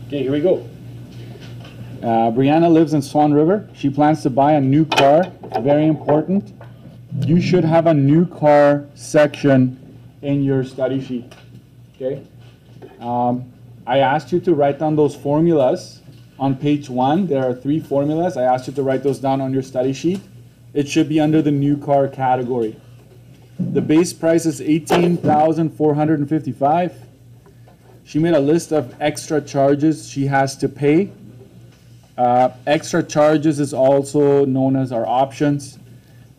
Okay, here we go. Brianna lives in Swan River. She plans to buy a new car. Very important. You should have a new car section in your study sheet. Okay. I asked you to write down those formulas on page 1. There are 3 formulas. I asked you to write those down on your study sheet. It should be under the new car category. The base price is $18,455. She made a list of extra charges she has to pay. Extra charges is also known as our options.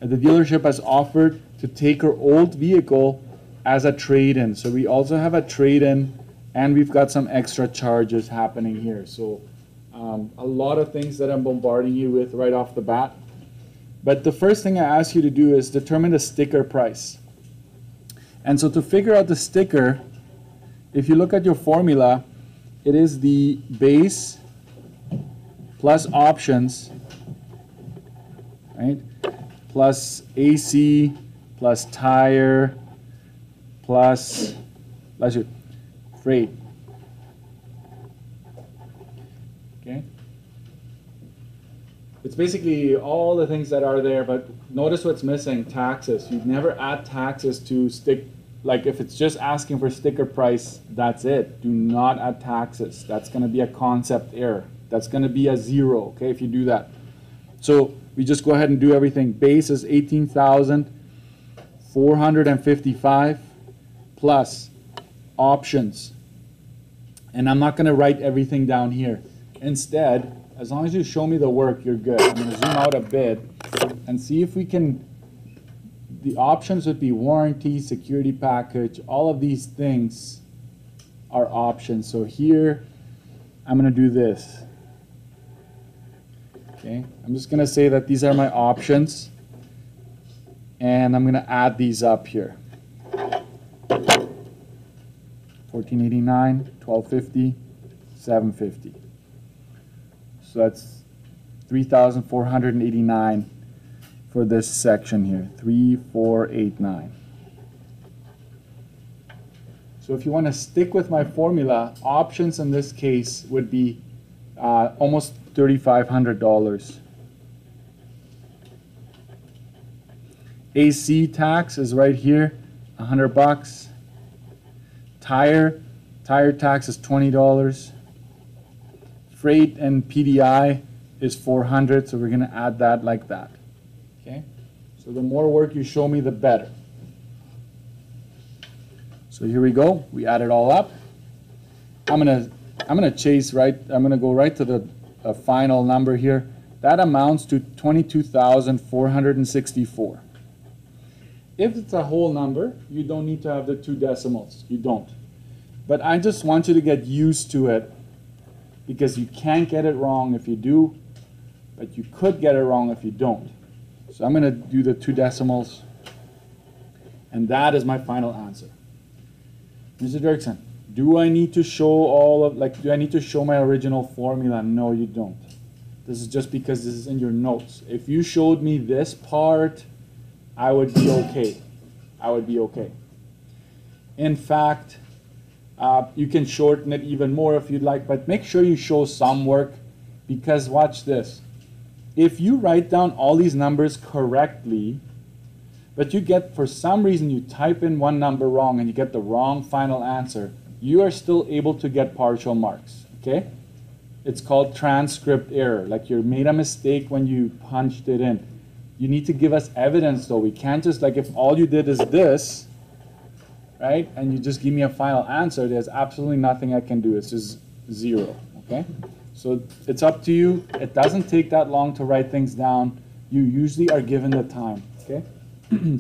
The dealership has offered to take her old vehicle as a trade-in. So we also have a trade-in, and we've got some extra charges happening here. So a lot of things that I'm bombarding you with right off the bat. But the first thing I ask you to do is determine the sticker price. And so to figure out the sticker, if you look at your formula, it is the base plus options, right? Plus AC, plus tire, plus freight. Okay? It's basically all the things that are there, but notice what's missing, taxes. You'd never add taxes to stick, like if it's just asking for sticker price, that's it. Do not add taxes. That's going to be a concept error. That's going to be a 0, okay, if you do that. So we just go ahead and do everything. Base is $18,455 plus options. And I'm not going to write everything down here. Instead, as long as you show me the work, you're good. I'm going to zoom out a bit and see if we can. The options would be warranty, security package, all of these things are options. So here, I'm going to do this. Okay, I'm just going to say that these are my options, and I'm going to add these up here. $1,489, $1,250, $750. So that's $3,489 for this section here, 3,489. So if you want to stick with my formula, options in this case would be almost $3,500. AC tax is right here, $100. Tire tax is $20. Freight and PDI is $400, so we're going to add that like that. Okay? So the more work you show me, the better. So here we go. We add it all up. I'm gonna chase right. I'm gonna go right to the final number here. That amounts to $22,464. If it's a whole number, you don't need to have the 2 decimals. You don't. But I just want you to get used to it, because you can't get it wrong if you do, but you could get it wrong if you don't. So I'm going to do the 2 decimals, and that is my final answer. Mr. Dirksen, do I need to show do I need to show my original formula? No, you don't. This is just because this is in your notes. If you showed me this part, I would be okay. I would be okay. In fact, you can shorten it even more if you'd like, but make sure you show some work, because watch this. If you write down all these numbers correctly, but you get, for some reason, you type in one number wrong and you get the wrong final answer, you are still able to get partial marks, okay? It's called transcript error, like you made a mistake when you punched it in. You need to give us evidence, though. We can't just, like, if all you did is this, right, and you just give me a final answer, there's absolutely nothing I can do. It's just 0, okay? So it's up to you. It doesn't take that long to write things down. You usually are given the time, okay?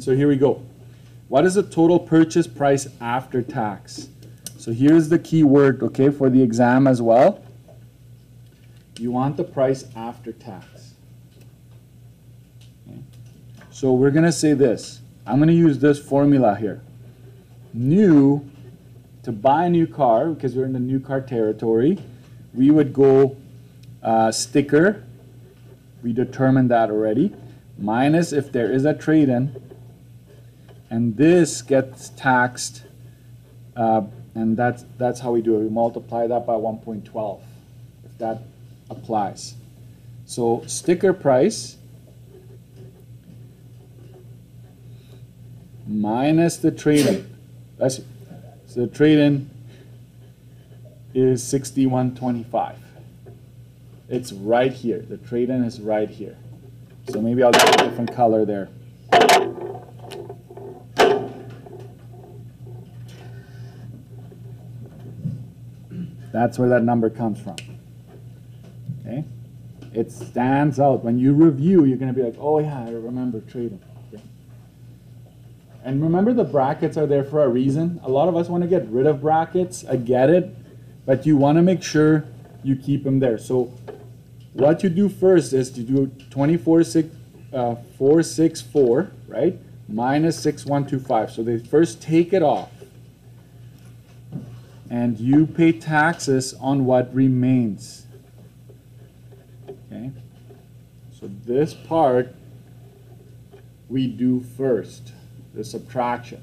So here we go. What is the total purchase price after tax? So here's the key word, okay, for the exam as well. You want the price after tax. Okay. So we're going to say this. I'm going to use this formula here. New, to buy a new car, because we're in the new car territory, we would go sticker. We determined that already. Minus if there is a trade-in. And this gets taxed, and that's how we do it. We multiply that by 1.12. that applies. So sticker price minus the trade-in. So the trade-in is 61.25. It's right here. The trade-in is right here. So maybe I'll get a different color there. That's where that number comes from. Okay? It stands out. When you review, you're going to be like, oh yeah, I remember trade-in. Okay. And remember, the brackets are there for a reason. A lot of us want to get rid of brackets. I get it. But you want to make sure you keep them there. So what you do first is to do 464, right, minus 6125. So they first take it off. And you pay taxes on what remains. Okay? So this part we do first, the subtraction.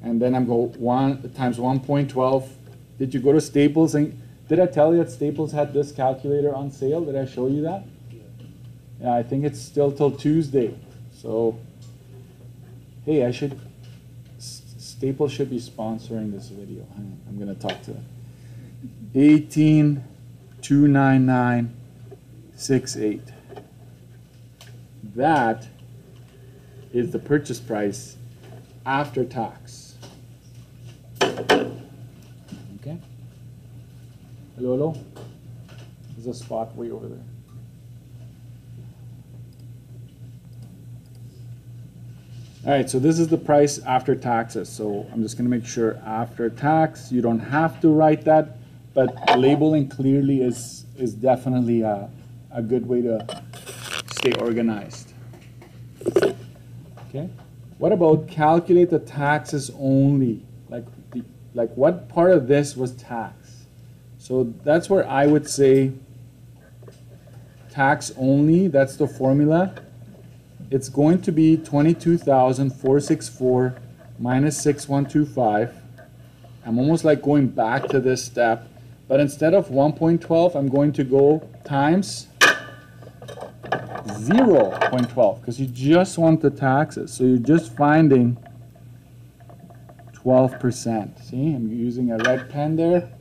And then I'm going 1 times 1.12. Did you go to Staples? And did I tell you that Staples had this calculator on sale? Did I show you that? Yeah, I think it's still till Tuesday. So, hey, Staples should be sponsoring this video. I'm going to talk to them. 18,299.68. That is the purchase price after tax. Okay? Hello, hello? There's a spot way over there. All right, so this is the price after taxes. So I'm just going to make sure after tax. You don't have to write that, but labeling clearly is definitely a good way to stay organized. Okay. What about calculate the taxes only? Like what part of this was tax? So that's where I would say tax only. That's the formula. It's going to be 22,464 minus 6125. I'm almost like going back to this step, but instead of 1.12, I'm going to go times 0.12 because you just want the taxes. So you're just finding 12%. See, I'm using a red pen there.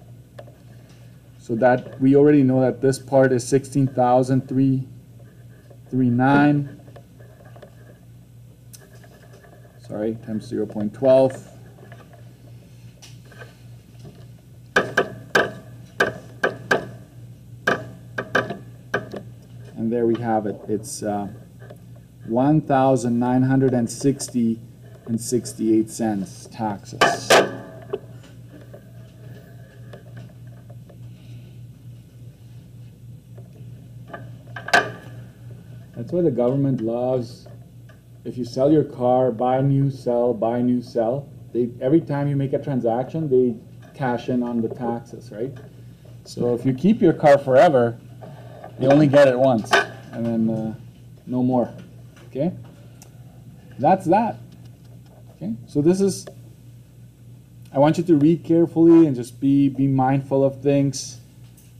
So that we already know that this part is 16,339. Sorry, times 0.12. And there we have it. It's 1,960.68 taxes. That's why the government loves, if you sell your car, buy new, sell, buy new, sell. Every time you make a transaction, they cash in on the taxes, right? So if you keep your car forever, you only get it once, and then no more. Okay? That's that. Okay? So this is, I want you to read carefully and just be mindful of things.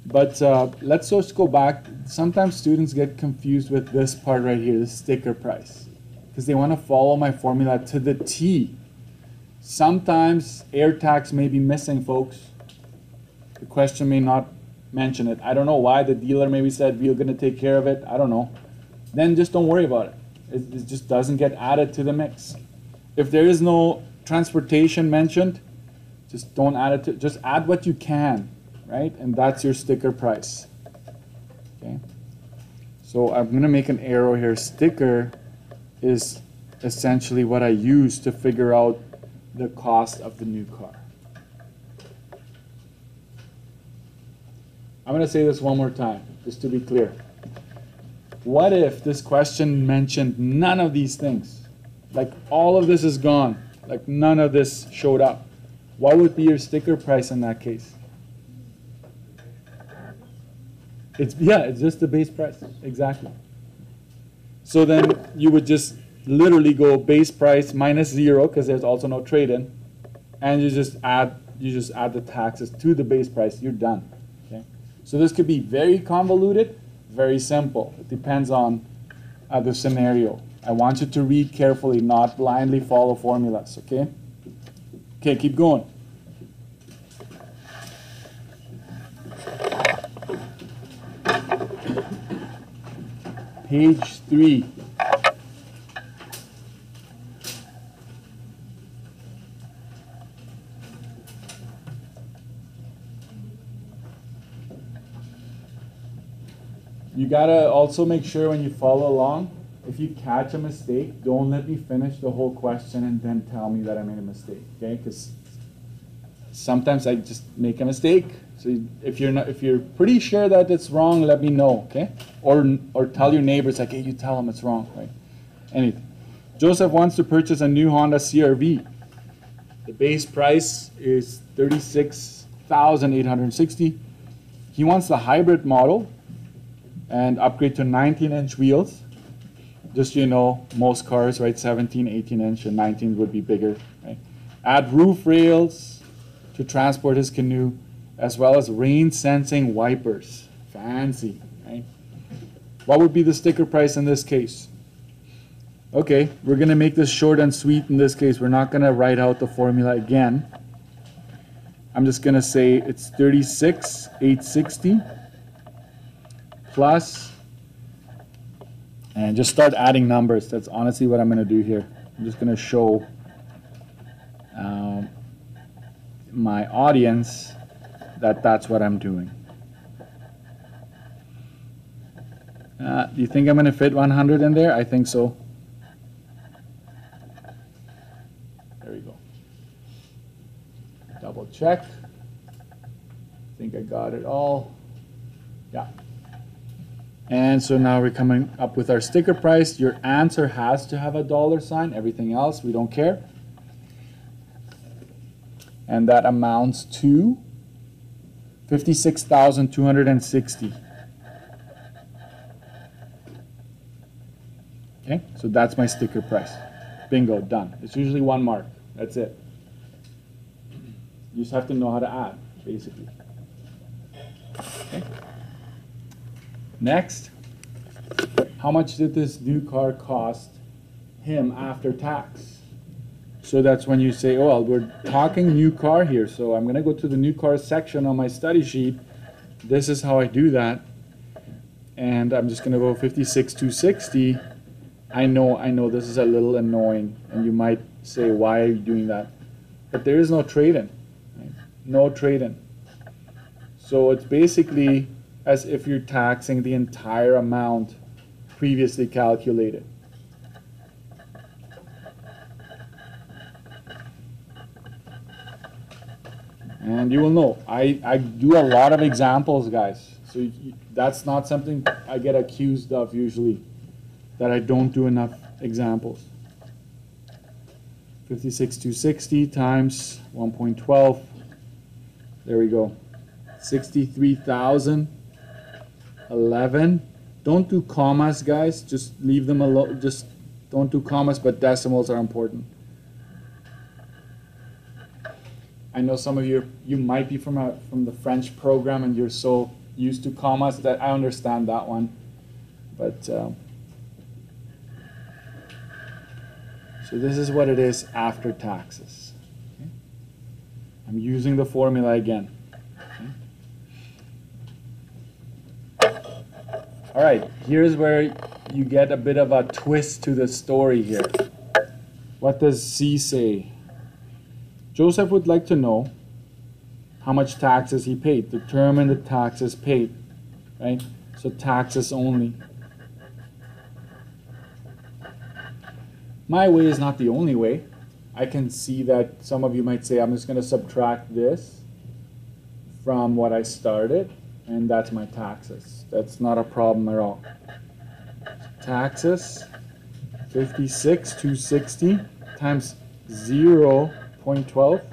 But let's just go back. Sometimes students get confused with this part right here, the sticker price, because they want to follow my formula to the T. Sometimes air tax may be missing, folks. The question may not mention it. I don't know why. The dealer maybe said, we're going to take care of it. I don't know. Then just don't worry about it. It just doesn't get added to the mix. If there is no transportation mentioned, just don't add it to, just add what you can, right? And that's your sticker price. Okay. So I'm going to make an arrow here. Sticker is essentially what I use to figure out the cost of the new car. I'm going to say this one more time, just to be clear. What if this question mentioned none of these things? Like all of this is gone, like none of this showed up. What would be your sticker price in that case? It's just the base price, exactly. So then you would just literally go base price minus 0 because there's also no trade-in, and you just add the taxes to the base price. You're done. Okay. So this could be very convoluted, very simple. It depends on the scenario. I want you to read carefully, not blindly follow formulas, okay? Okay, keep going. Page 3. You gotta also make sure when you follow along, if you catch a mistake, don't let me finish the whole question and then tell me that I made a mistake, okay? Because sometimes I just make a mistake. So if you're pretty sure that it's wrong, let me know, okay? Or tell your neighbors, like, hey, you tell them it's wrong, right? Anything. Joseph wants to purchase a new Honda CR-V. The base price is $36,860. He wants the hybrid model and upgrade to 19-inch wheels. Just so you know, most cars, right, 17, 18-inch, and 19 would be bigger, right? Add roof rails to transport his canoe, as well as rain-sensing wipers. Fancy, right? What would be the sticker price in this case? Okay, we're going to make this short and sweet in this case. We're not going to write out the formula again. I'm just going to say it's $36,860 plus, and just start adding numbers. That's honestly what I'm going to do here. I'm just going to show my audience that that's what I'm doing. Do you think I'm going to fit 100 in there? I think so. There we go. Double check. I think I got it all. Yeah. And so now we're coming up with our sticker price. Your answer has to have a dollar sign. Everything else, we don't care. And that amounts to $56,260. Okay, so that's my sticker price. Bingo, done. It's usually 1 mark. That's it. You just have to know how to add, basically. Okay. Next, how much did this new car cost him after tax? So that's when you say, oh, well, we're talking new car here, so I'm going to go to the new car section on my study sheet. This is how I do that. And I'm just going to go 56,260. I know this is a little annoying, and you might say, why are you doing that? But there is no trade-in. Right? No trade-in. So it's basically as if you're taxing the entire amount previously calculated. And you will know, I do a lot of examples, guys. So that's not something I get accused of usually, that I don't do enough examples. 56,260 times 1.12. There we go. 63,011. Don't do commas, guys. Just leave them alone. Just don't do commas, but decimals are important. I know some of you might be from the French program and you're so used to commas that I understand that one. But so this is what it is after taxes. Okay? I'm using the formula again. Okay? All right, here's where you get a bit of a twist to the story here. What does C say? Joseph would like to know how much taxes he paid. Determine the taxes paid, right? So taxes only. My way is not the only way. I can see that some of you might say, I'm just going to subtract this from what I started, and that's my taxes. That's not a problem at all. Taxes, 56,260 times 0.12.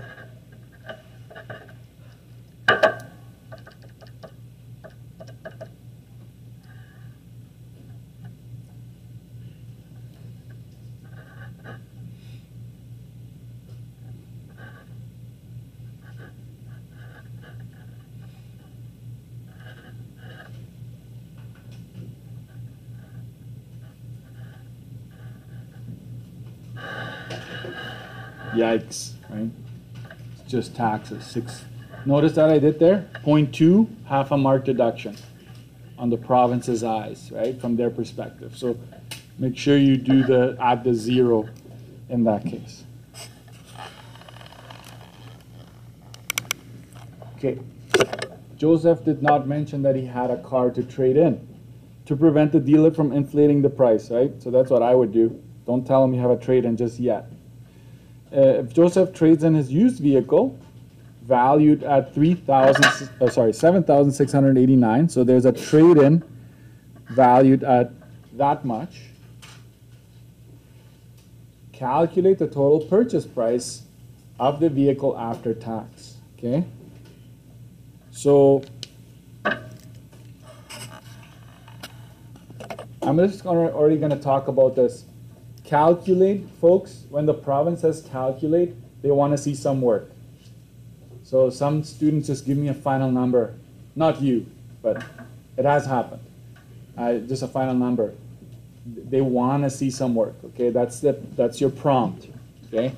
Yikes, right? It's just taxes. Notice that I did there? 0.2, half a mark deduction on the province's eyes, right? From their perspective. So make sure you do add the 0 in that case. Okay. Joseph did not mention that he had a car to trade in to prevent the dealer from inflating the price, right? So that's what I would do. Don't tell him you have a trade-in just yet. If Joseph trades in his used vehicle, valued at $7,689, so there's a trade-in valued at that much. Calculate the total purchase price of the vehicle after tax, okay? So I'm just already going to talk about this. Calculate, folks, when the province says calculate, they want to see some work. So some students just give me a final number. Not you, but it has happened. Just a final number. They want to see some work, okay? That's your prompt, okay?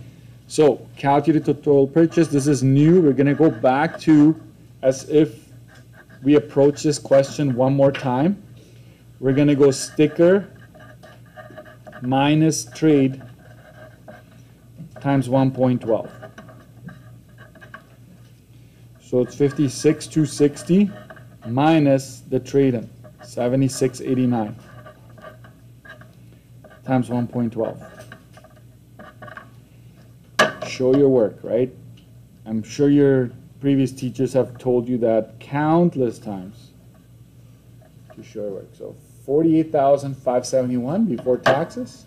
So calculate the total purchase. This is new. We're going to go back to as if we approach this question one more time. We're going to go sticker minus trade times 1.12. So it's 56,260 minus the trade-in, 7689 times 1.12. Show your work, right? I'm sure your previous teachers have told you that countless times to show your work. So 48,571 before taxes.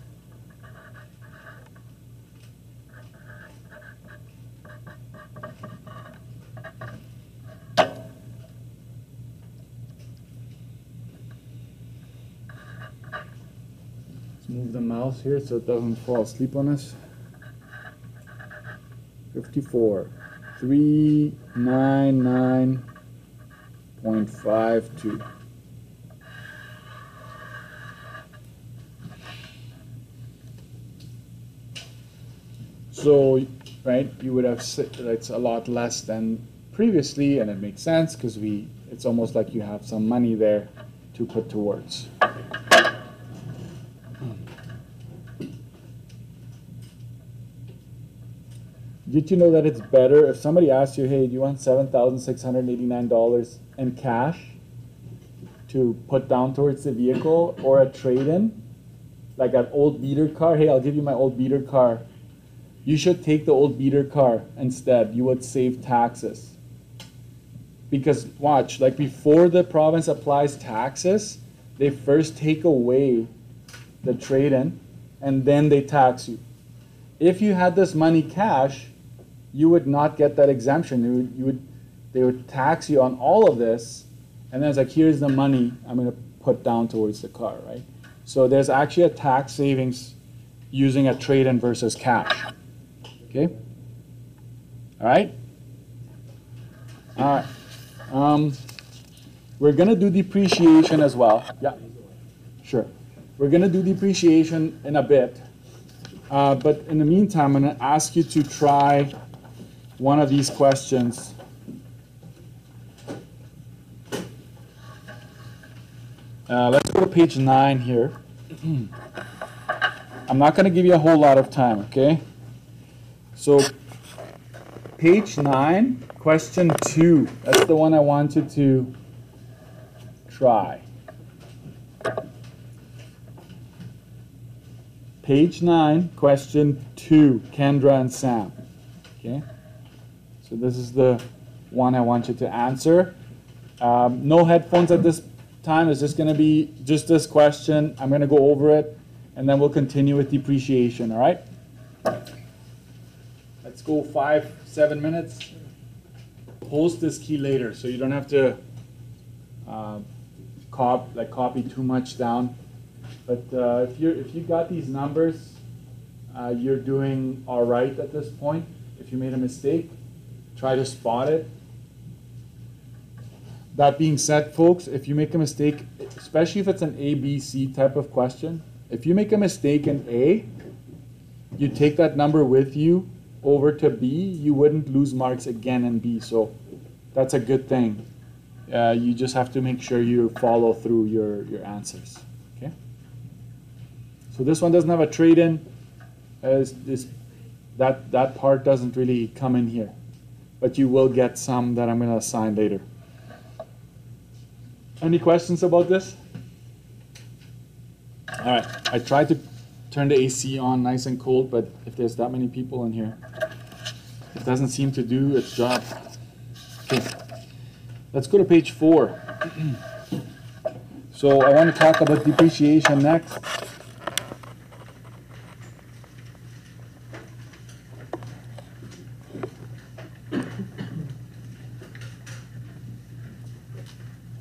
Let's move the mouse here so it doesn't fall asleep on us. 54, 399.52. So, right, you would have, it's a lot less than previously, and it makes sense because it's almost like you have some money there to put towards. Did you know that it's better if somebody asks you, hey, do you want $7,689 in cash to put down towards the vehicle or a trade-in, like an old beater car? Hey, I'll give you my old beater car. You should take the old beater car instead. You would save taxes. Because watch, like before the province applies taxes, they first take away the trade-in and then they tax you. If you had this money cash, you would not get that exemption. They would tax you on all of this, and then it's like, here's the money I'm going to put down towards the car, right? So there's actually a tax savings using a trade-in versus cash. Okay? All right? All right. We're going to do depreciation as well. Yeah, sure. We're going to do depreciation in a bit. But in the meantime, I'm going to ask you to try one of these questions. Let's go to page 9 here. I'm not going to give you a whole lot of time, okay? So page 9, question 2. That's the one I wanted to try. Page 9, question 2, Kendra and Sam. Okay? So this is the one I want you to answer. No headphones at this time. It's just going to be just this question. I'm going to go over it, and then we'll continue with depreciation, all right? Let's go 5-7 minutes. Post this key later so you don't have to copy too much down. But if you got these numbers, you're doing all right at this point. If you made a mistake, try to spot it. That being said, folks, if you make a mistake, especially if it's an A, B, C type of question, if you make a mistake in A, you take that number with you over to B, you wouldn't lose marks again in B. So that's a good thing. You just have to make sure you follow through your answers. Okay. So this one doesn't have a trade-in. That part doesn't really come in here, but you will get some that I'm going to assign later. Any questions about this? All right, I tried to turn the AC on nice and cold, but if there's that many people in here, it doesn't seem to do its job. Okay, let's go to page 4. So I want to talk about depreciation next.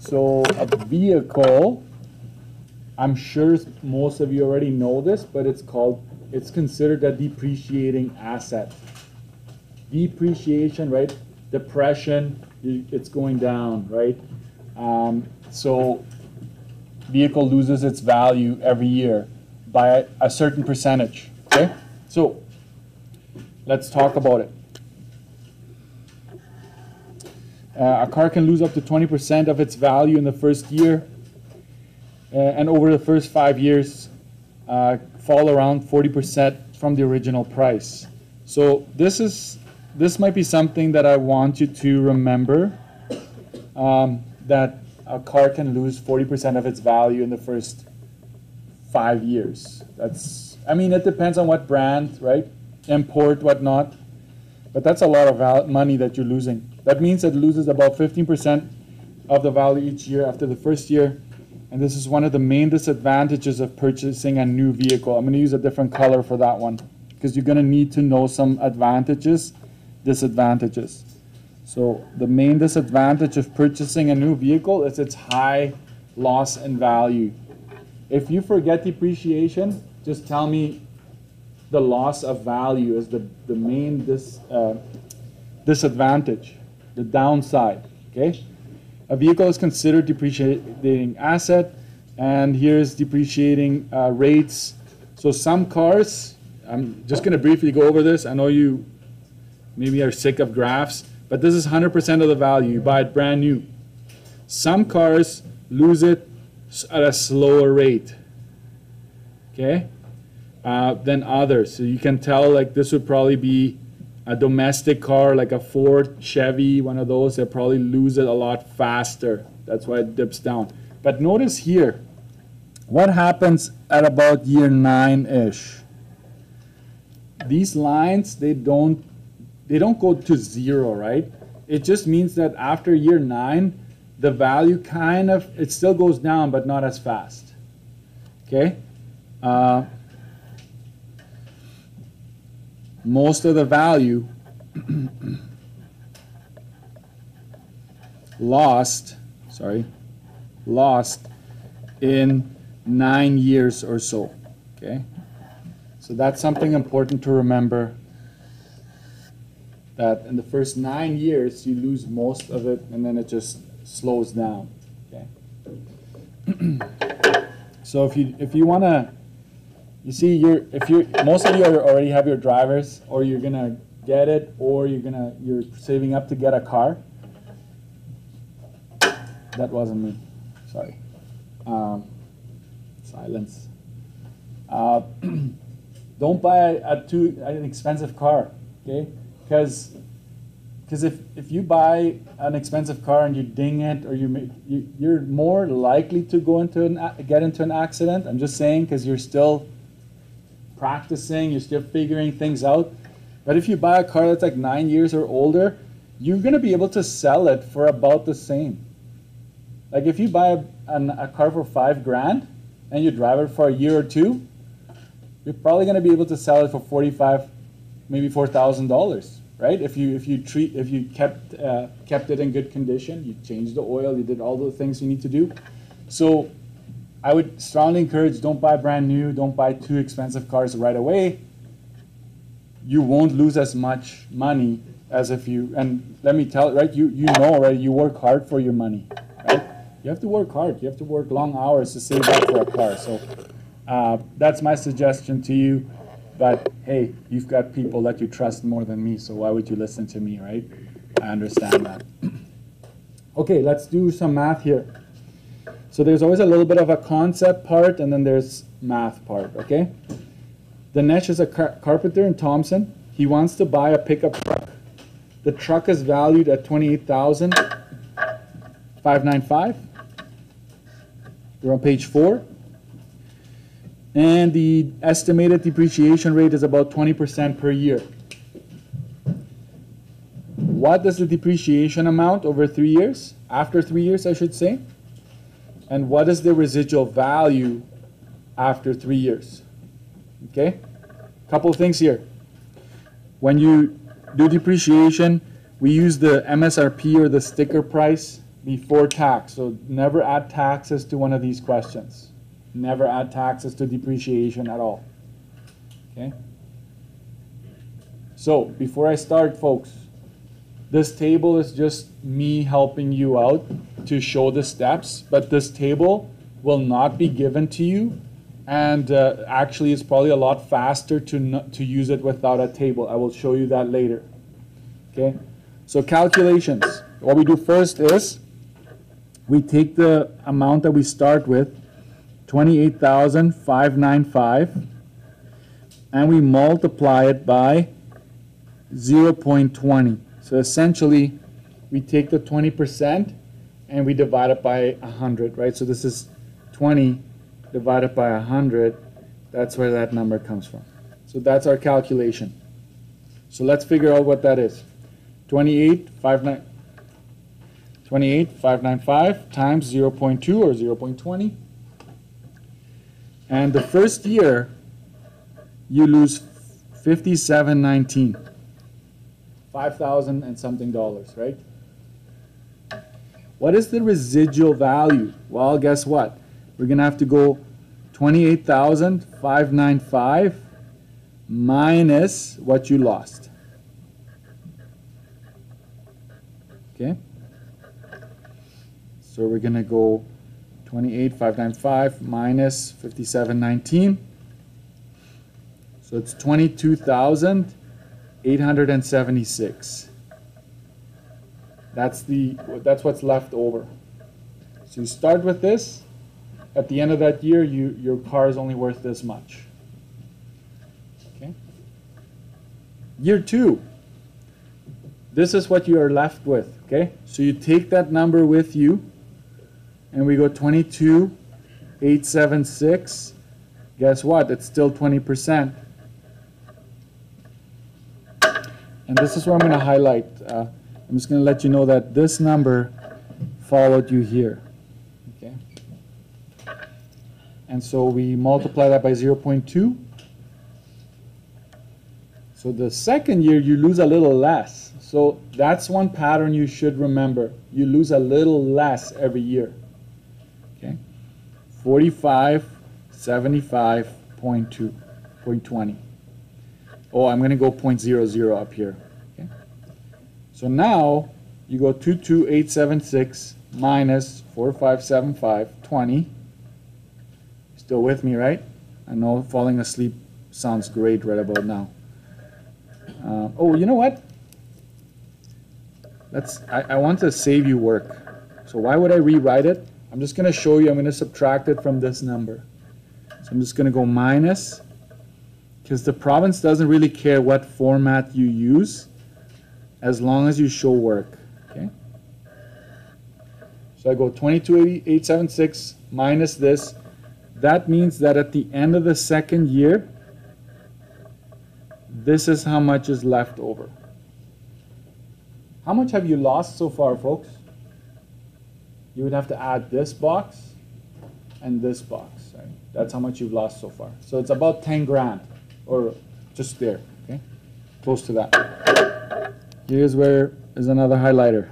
So a vehicle, I'm sure most of you already know this, but it's considered a depreciating asset. Depreciation, right? Depression, it's going down, right? So vehicle loses its value every year by a certain percentage, okay? So let's talk about it. A car can lose up to 20% of its value in the first year, and over the first 5 years, fall around 40% from the original price. So this might be something that I want you to remember, that a car can lose 40% of its value in the first 5 years. I mean, it depends on what brand, right? Import, whatnot. But that's a lot of money that you're losing. That means it loses about 15% of the value each year after the first year. And this is one of the main disadvantages of purchasing a new vehicle. I'm going to use a different color for that one because you're going to need to know some advantages, disadvantages. So the main disadvantage of purchasing a new vehicle is its high loss in value. If you forget depreciation, just tell me the loss of value is the main disadvantage, the downside, okay? A vehicle is considered depreciating asset, and here's depreciating rates. So some cars, I'm just going to briefly go over this. I know you maybe are sick of graphs, but this is 100% of the value. You buy it brand new. Some cars lose it at a slower rate, okay, than others. So you can tell, like, this would probably be a domestic car, like a Ford, Chevy, one of those. They'll probably lose it a lot faster. That's why it dips down. But notice here, what happens at about year 9-ish? These lines, they don't go to 0, right? It just means that after year 9, the value it still goes down, but not as fast. Okay? Most of the value lost in 9 years or so. Okay? So that's something important to remember, that in the first 9 years you lose most of it and then it just slows down. Okay? So if you want to, you see, most of you already have your drivers, or you're gonna get it, or you're saving up to get a car. That wasn't me. Sorry. Silence. Don't buy an expensive car, okay? Because if you buy an expensive car and you ding it, or you're more likely to get into an accident. I'm just saying, because you're still practicing, you're still figuring things out. But if you buy a car that's like 9 years or older, you're going to be able to sell it for about the same. Like if you buy a car for $5,000 and you drive it for a year or two, you're probably going to be able to sell it for $45,000, maybe $4,000, right? If you kept it in good condition, you changed the oil, you did all the things you need to do. So I would strongly encourage, don't buy brand new, don't buy too expensive cars right away. You won't lose as much money as if you, and let me tell you, right, you know, right, you work hard for your money, right? You have to work hard, you have to work long hours to save up for a car. So that's my suggestion to you. But hey, you've got people that you trust more than me, so why would you listen to me, right? I understand that. Okay, let's do some math here. So there's always a little bit of a concept part, and then there's math part, okay? Dinesh is a carpenter in Thompson. He wants to buy a pickup truck. The truck is valued at $28,595. We're on page 4. And the estimated depreciation rate is about 20% per year. What is the depreciation amount over 3 years? After 3 years, I should say. And what is the residual value after 3 years? Okay? Couple of things here. When you do depreciation, we use the MSRP or the sticker price before tax. So never add taxes to one of these questions. Never add taxes to depreciation at all. Okay? So, before I start, folks, this table is just me helping you out to show the steps, but this table will not be given to you, and actually it's probably a lot faster to use it without a table. I will show you that later. Okay? So, calculations. What we do first is we take the amount that we start with, 28,595, and we multiply it by 0.20. So essentially, we take the 20% and we divide it by 100, right? So this is 20 divided by 100. That's where that number comes from. So that's our calculation. So let's figure out what that is. 28,595 times 0.2 or 0.20. And the first year, you lose $57.19, $5,000 and something dollars, right? What is the residual value? Well, guess what? We're going to have to go 28,595 minus what you lost. Okay? So we're going to go 28,595 minus 57.19. So it's 22,876. That's what's left over. So you start with this. At the end of that year, your car is only worth this much. Okay. Year 2. This is what you are left with. Okay. So you take that number with you. And we go 22,876. Guess what? It's still 20%. And this is where I'm going to highlight. I'm just going to let you know that this number followed you here. Okay. And so we multiply that by 0.2. So the second year you lose a little less. So that's one pattern you should remember. You lose a little less every year. Okay, 4575.20. Oh, I'm going to go 0.00 up here. Okay. So now you go 22,876 minus 4575.20. Still with me, right? I know falling asleep sounds great right about now. Oh, you know what? I want to save you work. So why would I rewrite it? I'm just going to show you. I'm going to subtract it from this number. So I'm just going to go minus, because the province doesn't really care what format you use as long as you show work. Okay. So I go 22,876 minus this. That means that at the end of the second year, this is how much is left over. How much have you lost so far, folks? You would have to add this box and this box, right? That's how much you've lost so far. So it's about 10 grand, or just there, okay? Close to that. Here's where is another highlighter.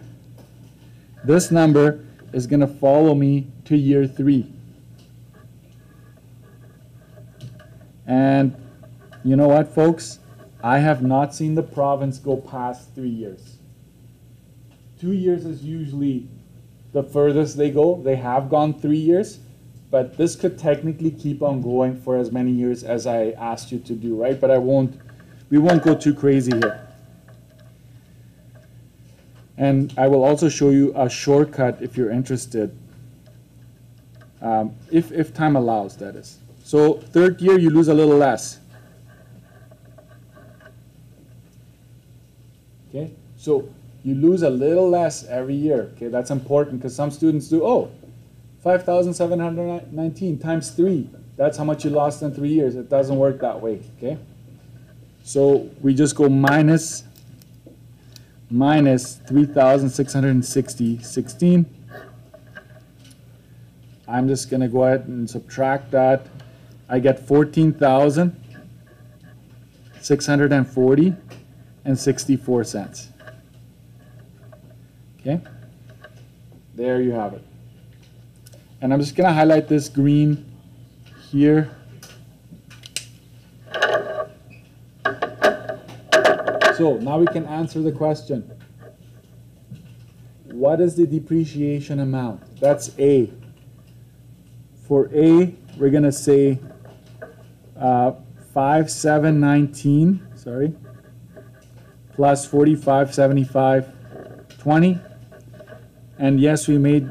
This number is going to follow me to year 3. And you know what, folks? I have not seen the province go past 3 years. 2 years is usually the furthest they go. They have gone 3 years, but this could technically keep on going for as many years as I asked you to do, right? But we won't go too crazy here. And I will also show you a shortcut if you're interested, if time allows, that is. So third year, you lose a little less. Okay, so you lose a little less every year. Okay, that's important because some students do, oh, 5,719 times 3. That's how much you lost in 3 years. It doesn't work that way, okay? So we just go minus 3,660, 16. I'm just going to go ahead and subtract that. I get 14,640 and 64 cents. Okay? There you have it. And I'm just going to highlight this green here. So now we can answer the question. What is the depreciation amount? That's A. For A, we're going to say 5,719, sorry, plus 45,7520. And yes, we may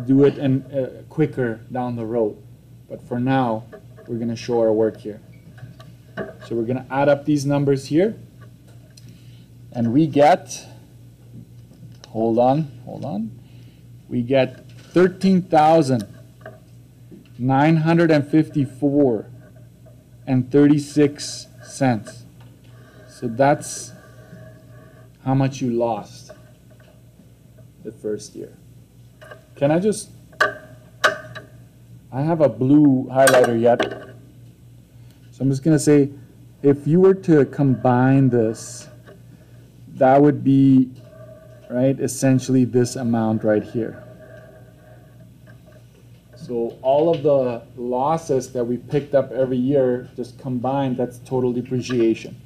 do it quicker down the road. But for now, we're going to show our work here. So we're going to add up these numbers here. And we get, hold on, we get 13,954 and 36 cents. So that's how much you lost the first year. Can I just, I have a blue highlighter yet. So I'm just going to say, if you were to combine this, that would be, right, essentially this amount right here. So all of the losses that we picked up every year, just combined, that's total depreciation.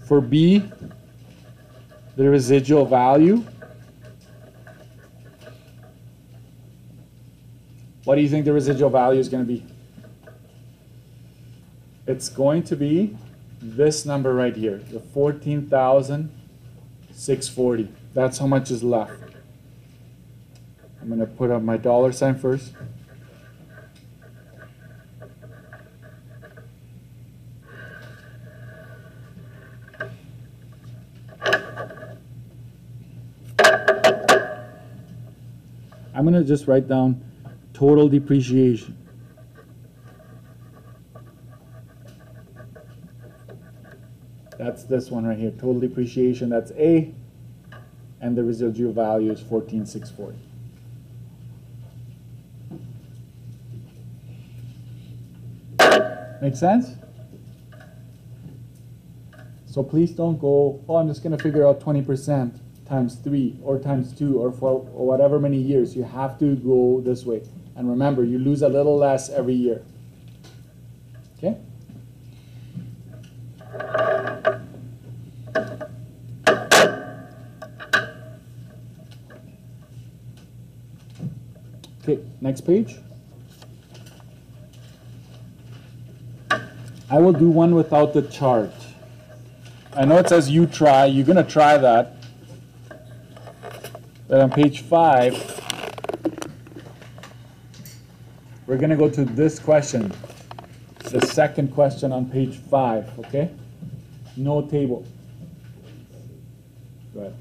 For B, the residual value. What do you think the residual value is going to be? It's going to be this number right here, the 14,640. That's how much is left. I'm going to put up my dollar sign first. I'm going to just write down total depreciation. That's this one right here, total depreciation, that's A, and the residual value is 14,640. Make sense? So please don't go, oh, I'm just going to figure out 20% times 3 or times 2 or for or whatever many years. You have to go this way. And remember, you lose a little less every year. Okay? Okay, next page. I will do one without the chart. I know it says you try. You're going to try that. But on page 5, we're going to go to this question. The second question on page 5, okay? No table. Go ahead.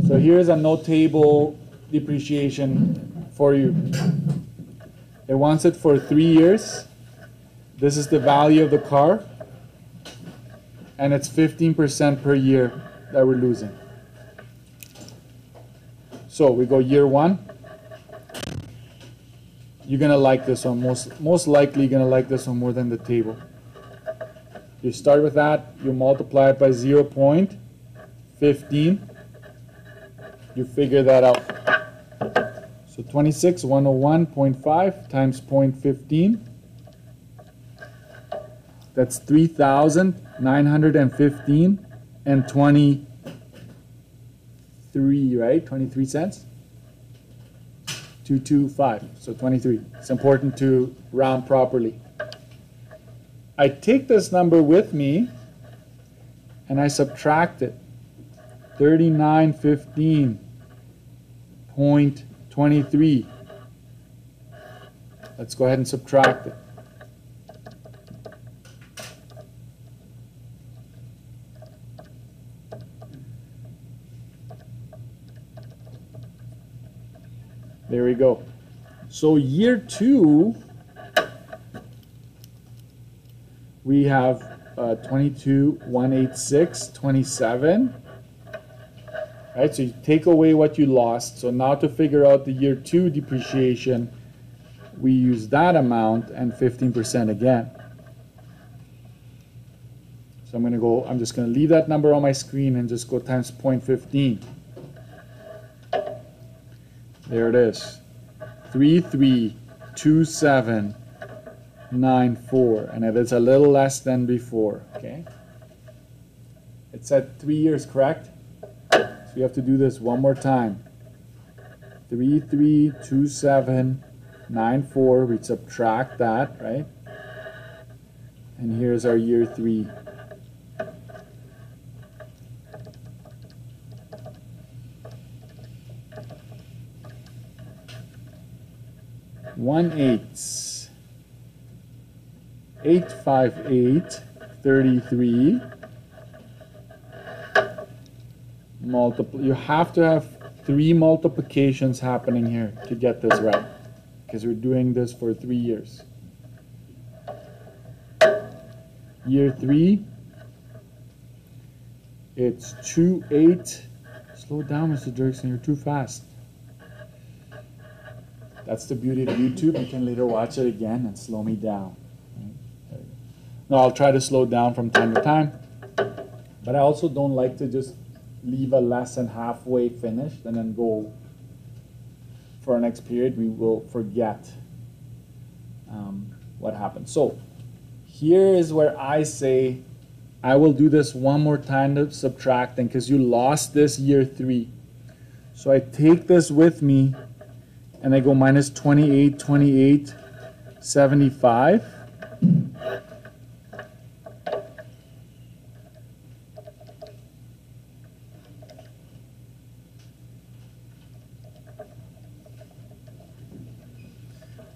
So here's a no table depreciation for you. It wants it for 3 years. This is the value of the car. And it's 15% per year that we're losing. So we go year 1. You're going to like this one. Most likely you're going to like this one more than the table. You start with that. You multiply it by 0.15. You figure that out. So 26,101.5 times 0.15. That's 3,915 and 20 23, right? 23 cents. 225, so 23. It's important to round properly. I take this number with me and I subtract it. 3915.23. Let's go ahead and subtract it. There we go. So year 2, we have 22,186.27. Right, so you take away what you lost. So now to figure out the year 2 depreciation, we use that amount and 15% again. So I'm just going to leave that number on my screen and just go times 0.15. There it is, 332794, and it is a little less than before. Okay, it said 3 years, correct? So you have to do this one more time. 332794. We subtract that, right? And here's our year 3. One 858.33. You have to have 3 multiplications happening here to get this right, because we're doing this for 3 years. Year 3, it's 28. Slow down, Mr. Dirksen, you're too fast. That's the beauty of YouTube. You can later watch it again and slow me down. Right? No, I'll try to slow down from time to time, but I also don't like to just leave a lesson halfway finished and then go for our next period. We will forget what happened. So here is where I say I will do this one more time to subtracting, because you lost this year 3. So I take this with me and I go minus 28.75.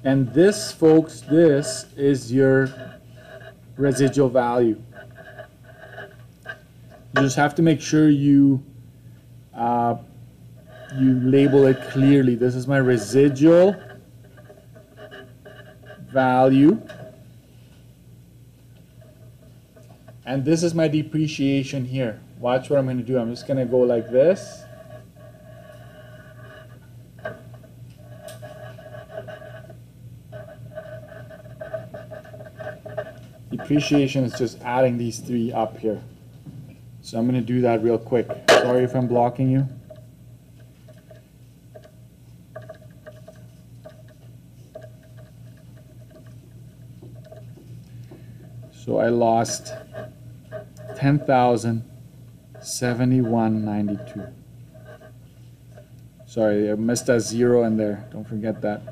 And this, folks, this is your residual value. You just have to make sure you label it clearly. This is my residual value. And this is my depreciation here. Watch what I'm going to do. I'm just going to go like this. Depreciation is just adding these 3 up here. So I'm going to do that real quick. Sorry if I'm blocking you. So I lost 10,071.92. Sorry, I missed a 0 in there. Don't forget that.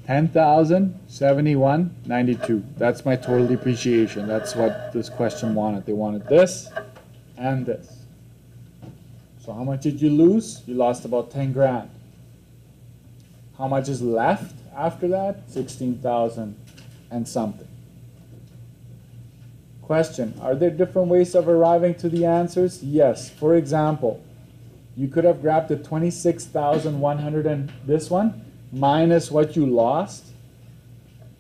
10,071.92. That's my total depreciation. That's what this question wanted. They wanted this and this. So how much did you lose? You lost about 10 grand. How much is left after that? 16,000 and something. Question, are there different ways of arriving to the answers? Yes. For example, you could have grabbed the 26,100 and this one, minus what you lost,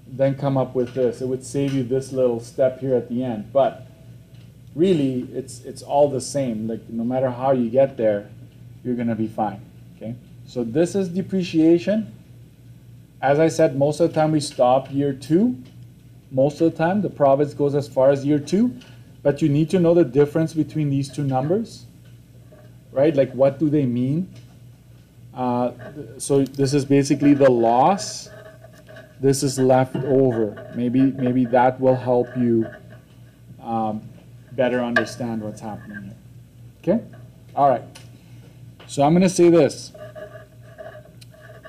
then come up with this. It would save you this little step here at the end. But really, it's all the same. Like, no matter how you get there, you're going to be fine. Okay? So this is depreciation. As I said, most of the time we stop year 2. Most of the time, the province goes as far as year 2. But you need to know the difference between these 2 numbers. Right? Like, what do they mean? So this is basically the loss. This is left over. Maybe that will help you better understand what's happening here. Okay? All right. So I'm going to say this.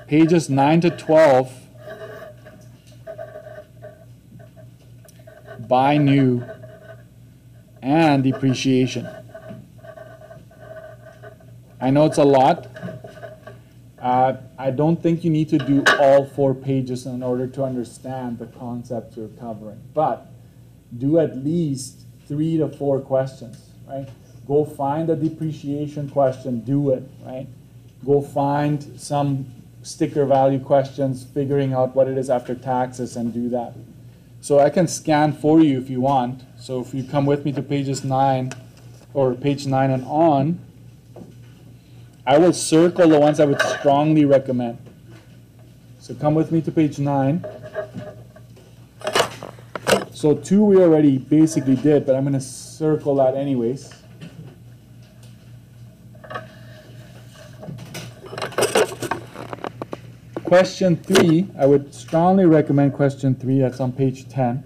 Pages 9 to 12, buy new and depreciation. I know it's a lot. I don't think you need to do all 4 pages in order to understand the concept you're covering, but do at least 3 to 4 questions, right? Go find a depreciation question, do it, right? Go find some sticker value questions, figuring out what it is after taxes, and do that. So I can scan for you if you want. So if you come with me to pages 9 or page 9 and on, I will circle the ones I would strongly recommend. So come with me to page 9. So 2 we already basically did, but I'm going to circle that anyways. Question 3, I would strongly recommend question 3. That's on page 10.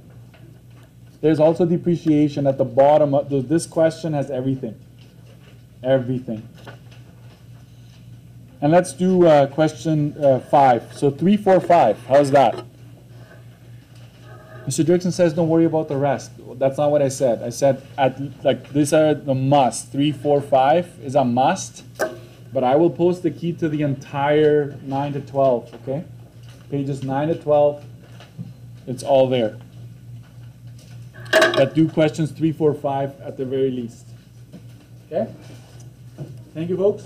There's also depreciation at the bottom. This question has everything. Everything. And let's do question 5. So 3, 4, 5. How's that? Mr. Dirksen says don't worry about the rest. That's not what I said. I said these are the must. 3, 4, 5 is a must. But I will post the key to the entire 9 to 12, okay? Pages 9 to 12, it's all there. But do questions 3, 4, 5 at the very least. Okay? Thank you, folks.